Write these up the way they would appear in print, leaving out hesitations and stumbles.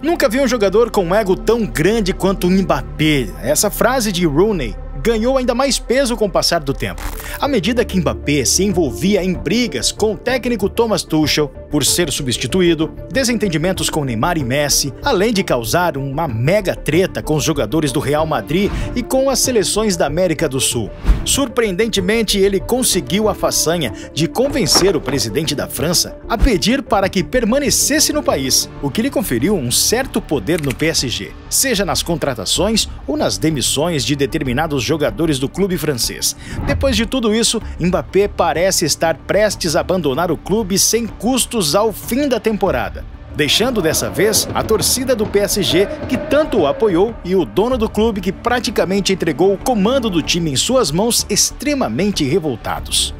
Nunca vi um jogador com um ego tão grande quanto o Mbappé. Essa frase de Rooney ganhou ainda mais peso com o passar do tempo. À medida que Mbappé se envolvia em brigas com o técnico Thomas Tuchel por ser substituído, desentendimentos com Neymar e Messi, além de causar uma mega treta com os jogadores do Real Madrid e com as seleções da América do Sul. Surpreendentemente, ele conseguiu a façanha de convencer o presidente da França a pedir para que permanecesse no país, o que lhe conferiu um certo poder no PSG, seja nas contratações ou nas demissões de determinados jogadores do clube francês. Depois de tudo isso, Mbappé parece estar prestes a abandonar o clube sem custos ao fim da temporada, deixando dessa vez a torcida do PSG, que tanto o apoiou, e o dono do clube, que praticamente entregou o comando do time em suas mãos, extremamente revoltados.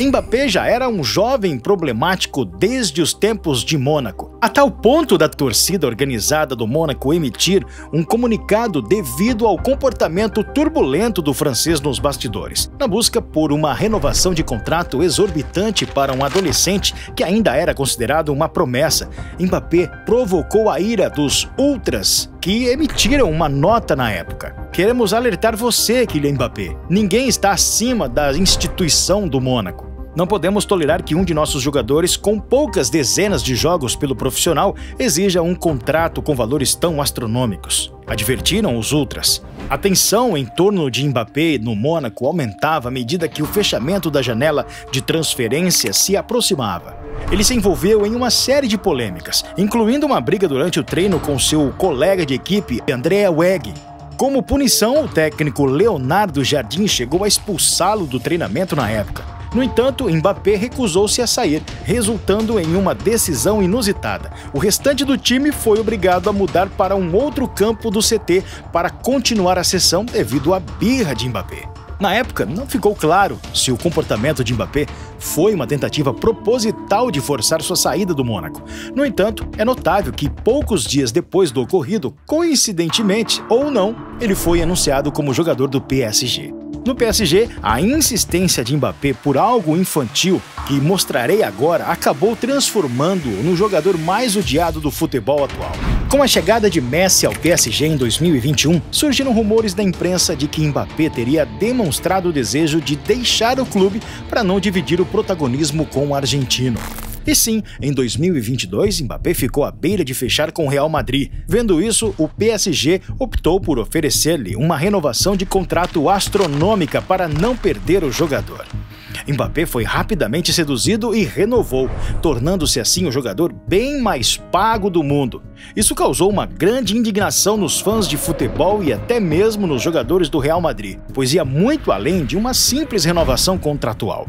Mbappé já era um jovem problemático desde os tempos de Mônaco, a tal ponto da torcida organizada do Mônaco emitir um comunicado devido ao comportamento turbulento do francês nos bastidores, na busca por uma renovação de contrato exorbitante para um adolescente que ainda era considerado uma promessa. Mbappé provocou a ira dos ultras, que emitiram uma nota na época. Queremos alertar você, Kylian Mbappé. Ninguém está acima da instituição do Mônaco. Não podemos tolerar que um de nossos jogadores, com poucas dezenas de jogos pelo profissional, exija um contrato com valores tão astronômicos. Advertiram os ultras. A tensão em torno de Mbappé no Mônaco aumentava à medida que o fechamento da janela de transferência se aproximava. Ele se envolveu em uma série de polêmicas, incluindo uma briga durante o treino com seu colega de equipe, André Weah. Como punição, o técnico Leonardo Jardim chegou a expulsá-lo do treinamento na época. No entanto, Mbappé recusou-se a sair, resultando em uma decisão inusitada. O restante do time foi obrigado a mudar para um outro campo do CT para continuar a sessão devido à birra de Mbappé. Na época, não ficou claro se o comportamento de Mbappé foi uma tentativa proposital de forçar sua saída do Mônaco. No entanto, é notável que poucos dias depois do ocorrido, coincidentemente ou não, ele foi anunciado como jogador do PSG. No PSG, a insistência de Mbappé por algo infantil, que mostrarei agora, acabou transformando-o no jogador mais odiado do futebol atual. Com a chegada de Messi ao PSG em 2021, surgiram rumores da imprensa de que Mbappé teria demonstrado o desejo de deixar o clube para não dividir o protagonismo com o argentino. E sim, em 2022, Mbappé ficou à beira de fechar com o Real Madrid. Vendo isso, o PSG optou por oferecer-lhe uma renovação de contrato astronômica para não perder o jogador. Mbappé foi rapidamente seduzido e renovou, tornando-se assim o jogador bem mais pago do mundo. Isso causou uma grande indignação nos fãs de futebol e até mesmo nos jogadores do Real Madrid, pois ia muito além de uma simples renovação contratual.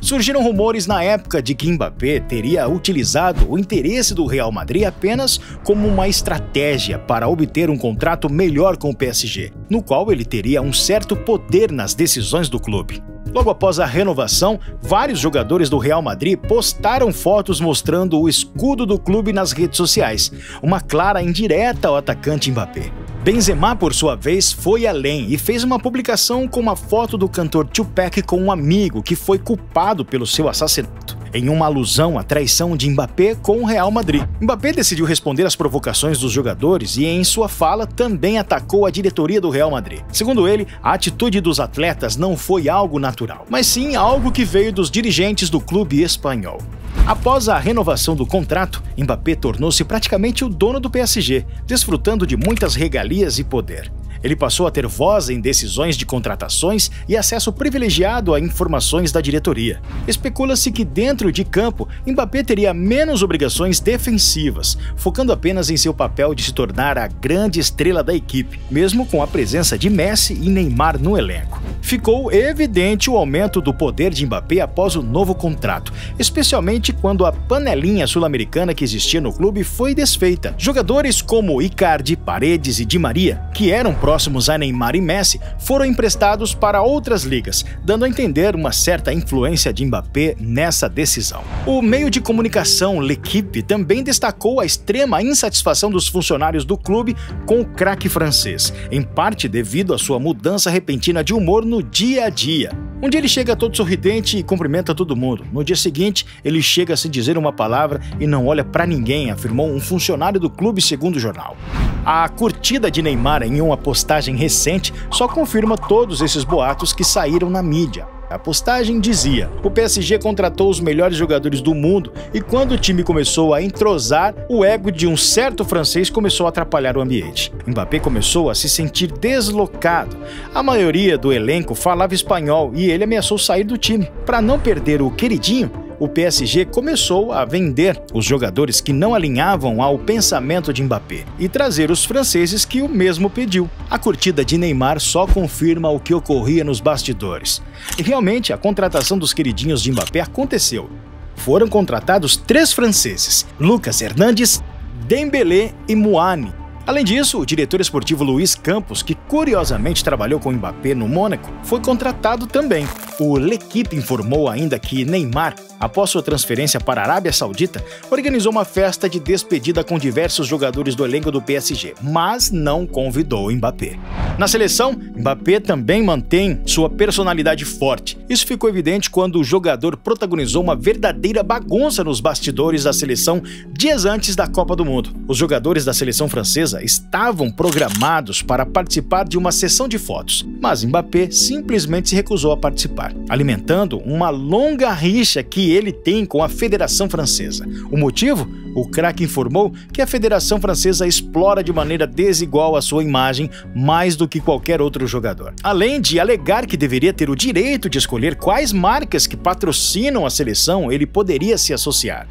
Surgiram rumores na época de que Mbappé teria utilizado o interesse do Real Madrid apenas como uma estratégia para obter um contrato melhor com o PSG, no qual ele teria um certo poder nas decisões do clube. Logo após a renovação, vários jogadores do Real Madrid postaram fotos mostrando o escudo do clube nas redes sociais, uma clara indireta ao atacante Mbappé. Benzema, por sua vez, foi além e fez uma publicação com uma foto do cantor Tupac com um amigo que foi culpado pelo seu assassinato, em uma alusão à traição de Mbappé com o Real Madrid. Mbappé decidiu responder às provocações dos jogadores e, em sua fala, também atacou a diretoria do Real Madrid. Segundo ele, a atitude dos atletas não foi algo natural, mas sim algo que veio dos dirigentes do clube espanhol. Após a renovação do contrato, Mbappé tornou-se praticamente o dono do PSG, desfrutando de muitas regalias e poder. Ele passou a ter voz em decisões de contratações e acesso privilegiado a informações da diretoria. Especula-se que dentro de campo, Mbappé teria menos obrigações defensivas, focando apenas em seu papel de se tornar a grande estrela da equipe, mesmo com a presença de Messi e Neymar no elenco. Ficou evidente o aumento do poder de Mbappé após o novo contrato, especialmente quando a panelinha sul-americana que existia no clube foi desfeita. Jogadores como Icardi, Paredes e Di Maria, que eram próximos próximos a Neymar e Messi foram emprestados para outras ligas, dando a entender uma certa influência de Mbappé nessa decisão. O meio de comunicação L'Équipe também destacou a extrema insatisfação dos funcionários do clube com o craque francês, em parte devido à sua mudança repentina de humor no dia a dia. Um dia ele chega todo sorridente e cumprimenta todo mundo. No dia seguinte, ele chega sem dizer uma palavra e não olha pra ninguém, afirmou um funcionário do clube, segundo o jornal. A curtida de Neymar em uma postagem recente só confirma todos esses boatos que saíram na mídia. A postagem dizia: o PSG contratou os melhores jogadores do mundo e quando o time começou a entrosar, o ego de um certo francês começou a atrapalhar o ambiente. Mbappé começou a se sentir deslocado. A maioria do elenco falava espanhol e ele ameaçou sair do time. Para não perder o queridinho, o PSG começou a vender os jogadores que não alinhavam ao pensamento de Mbappé e trazer os franceses que o mesmo pediu. A curtida de Neymar só confirma o que ocorria nos bastidores. E realmente a contratação dos queridinhos de Mbappé aconteceu. Foram contratados 3 franceses: Lucas Hernandez, Dembélé e Muani. Além disso, o diretor esportivo Luiz Campos, que curiosamente trabalhou com Mbappé no Mônaco, foi contratado também. O L'Équipe informou ainda que Neymar, após sua transferência para a Arábia Saudita, organizou uma festa de despedida com diversos jogadores do elenco do PSG, mas não convidou Mbappé. Na seleção, Mbappé também mantém sua personalidade forte. Isso ficou evidente quando o jogador protagonizou uma verdadeira bagunça nos bastidores da seleção dias antes da Copa do Mundo. Os jogadores da seleção francesa estavam programados para participar de uma sessão de fotos, mas Mbappé simplesmente se recusou a participar, alimentando uma longa rixa que ele tem com a Federação Francesa. O motivo? O craque informou que a Federação Francesa explora de maneira desigual a sua imagem mais do que qualquer outro jogador. Além de alegar que deveria ter o direito de escolher quais marcas que patrocinam a seleção ele poderia se associar.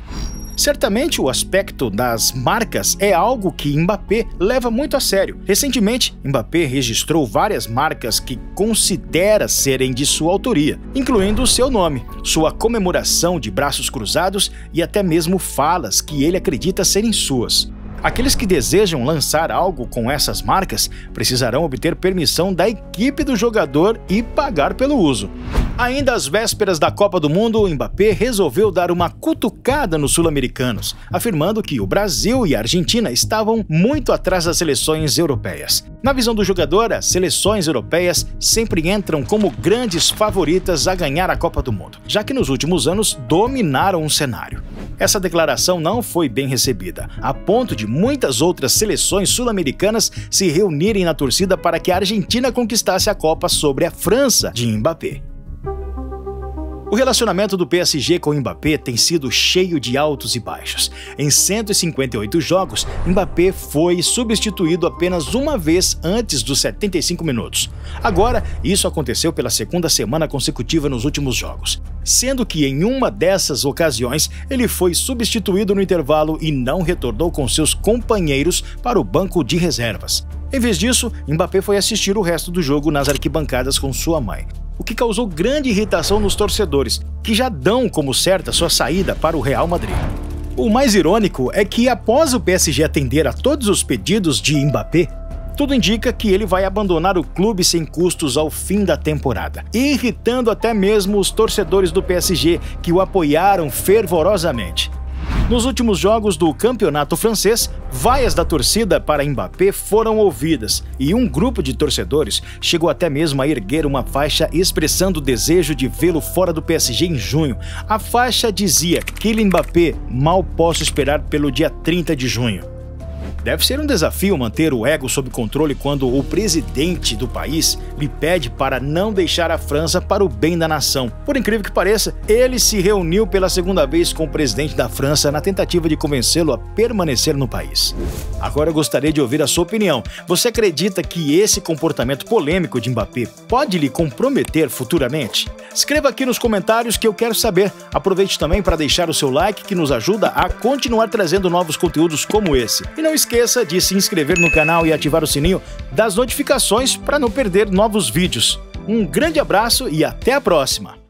Certamente o aspecto das marcas é algo que Mbappé leva muito a sério. Recentemente, Mbappé registrou várias marcas que considera serem de sua autoria, incluindo o seu nome, sua comemoração de braços cruzados e até mesmo falas que ele acredita serem suas. Aqueles que desejam lançar algo com essas marcas precisarão obter permissão da equipe do jogador e pagar pelo uso. Ainda às vésperas da Copa do Mundo, Mbappé resolveu dar uma cutucada nos sul-americanos, afirmando que o Brasil e a Argentina estavam muito atrás das seleções europeias. Na visão do jogador, as seleções europeias sempre entram como grandes favoritas a ganhar a Copa do Mundo, já que nos últimos anos dominaram o cenário. Essa declaração não foi bem recebida, a ponto de muitas outras seleções sul-americanas se reunirem na torcida para que a Argentina conquistasse a Copa sobre a França de Mbappé. O relacionamento do PSG com Mbappé tem sido cheio de altos e baixos. Em 158 jogos, Mbappé foi substituído apenas uma vez antes dos 75 minutos. Agora, isso aconteceu pela segunda semana consecutiva nos últimos jogos, sendo que em uma dessas ocasiões ele foi substituído no intervalo e não retornou com seus companheiros para o banco de reservas. Em vez disso, Mbappé foi assistir o resto do jogo nas arquibancadas com sua mãe, o que causou grande irritação nos torcedores, que já dão como certa sua saída para o Real Madrid. O mais irônico é que após o PSG atender a todos os pedidos de Mbappé, tudo indica que ele vai abandonar o clube sem custos ao fim da temporada, irritando até mesmo os torcedores do PSG, que o apoiaram fervorosamente. Nos últimos jogos do campeonato francês, vaias da torcida para Mbappé foram ouvidas e um grupo de torcedores chegou até mesmo a erguer uma faixa expressando o desejo de vê-lo fora do PSG em junho. A faixa dizia: Kylian Mbappé, mal posso esperar pelo dia 30 de junho. Deve ser um desafio manter o ego sob controle quando o presidente do país lhe pede para não deixar a França para o bem da nação. Por incrível que pareça, ele se reuniu pela segunda vez com o presidente da França na tentativa de convencê-lo a permanecer no país. Agora eu gostaria de ouvir a sua opinião. Você acredita que esse comportamento polêmico de Mbappé pode lhe comprometer futuramente? Escreva aqui nos comentários que eu quero saber. Aproveite também para deixar o seu like, que nos ajuda a continuar trazendo novos conteúdos como esse. E não esqueça de se inscrever no canal e ativar o sininho das notificações para não perder novos vídeos. Um grande abraço e até a próxima!